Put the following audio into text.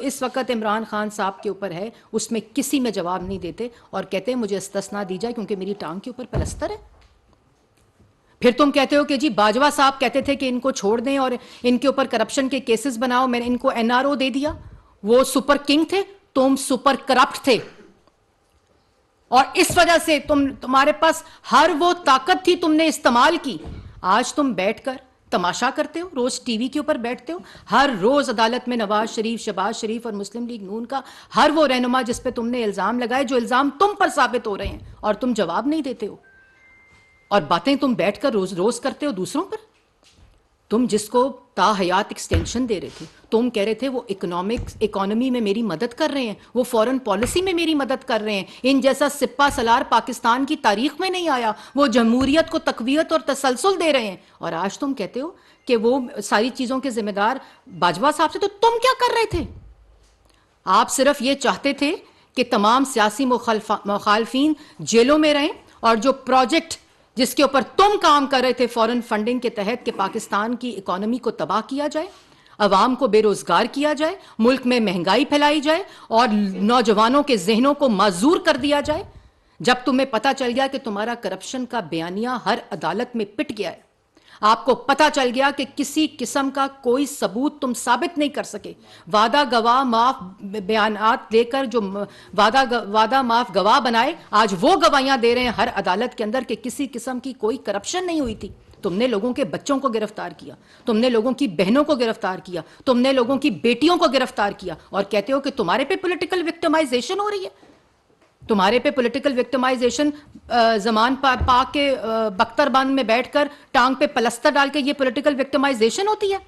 اس وقت عمران خان صاحب کے اوپر ہے، اس میں کسی میں جواب نہیں دیتے اور کہتے ہیں مجھے استثنا دی جائے کیونکہ میری ٹانگ کے اوپر پلستر ہے. پھر تم کہتے ہو کہ جی باجوہ صاحب کہتے تھے کہ ان کو چھوڑ دیں اور ان کے اوپر کرپشن کے کیسز بناؤ، میں نے ان کو NRO دے دیا. وہ سپر کنگ تھے، تم سپر کرپٹ تھے، اور اس وجہ سے تمہارے پاس ہر وہ طاقت تھی تم نے استعمال کی. آج تم بیٹھ کر تماشا کرتے ہو، روز ٹی وی کے اوپر بیٹھتے ہو، ہر روز عدالت میں نواز شریف، شہباز شریف اور مسلم لیگ نون کا ہر وہ رہنما جس پہ تم نے الزام لگائے، جو الزام تم پر ثابت ہو رہے ہیں، اور تم جواب نہیں دیتے ہو، اور باتیں تم بیٹھ کر روز روز کرتے ہو دوسروں پر. تم جس کو تا حیات ایکسٹینشن دے رہے تھے، تم کہہ رہے تھے وہ اکانومی میں میری مدد کر رہے ہیں، وہ فورن پالیسی میں میری مدد کر رہے ہیں، ان جیسا سپہ سالار پاکستان کی تاریخ میں نہیں آیا، وہ جمہوریت کو تقویت اور تسلسل دے رہے ہیں. اور آج تم کہتے ہو کہ وہ ساری چیزوں کے ذمہ دار باجوہ صاحب سے. تو تم کیا کر رہے تھے؟ آپ صرف یہ چاہتے تھے کہ تمام سیاسی مخالفین جیلوں میں رہیں، اور جو پروجیکٹ جس کے اوپر تم کام کر رہے تھے فورن فنڈنگ کے تحت کہ پاکستان کی اکانومی کو تباہ کیا جائے، عوام کو بے روزگار کیا جائے، ملک میں مہنگائی پھیلائی جائے اور نوجوانوں کے ذہنوں کو معذور کر دیا جائے، جب تمہیں پتہ چل گیا کہ تمہارا کرپشن کا بیانیہ ہر عدالت میں پٹ گیا ہے، آپ کو پتہ چل گیا کہ کسی قسم کا کوئی ثبوت تم ثابت نہیں کر سکے، وعدہ گواہ معاف بیانات لے کر جو وعدہ معاف گواہ بنائے، آج وہ گواہیاں دے رہے ہیں ہر عدالت کے اندر کہ کسی قسم کی کوئی کرپشن نہیں ہوئی تھی. تم نے لوگوں کے بچوں کو گرفتار کیا، تم نے لوگوں کی بہنوں کو گرفتار کیا، تم نے لوگوں کی بیٹیوں کو گرفتار کیا، اور کہتے ہو کہ تمہارے پہ پولیٹیکل وکٹمائزیشن ہو رہی ہے. تمہارے پہ پولیٹیکل وکٹمائزیشن زمان پاک کے بختر بند میں بیٹھ کر ٹانگ پہ پلستر ڈال کے یہ پولیٹیکل وکٹمائزیشن ہوتی ہے؟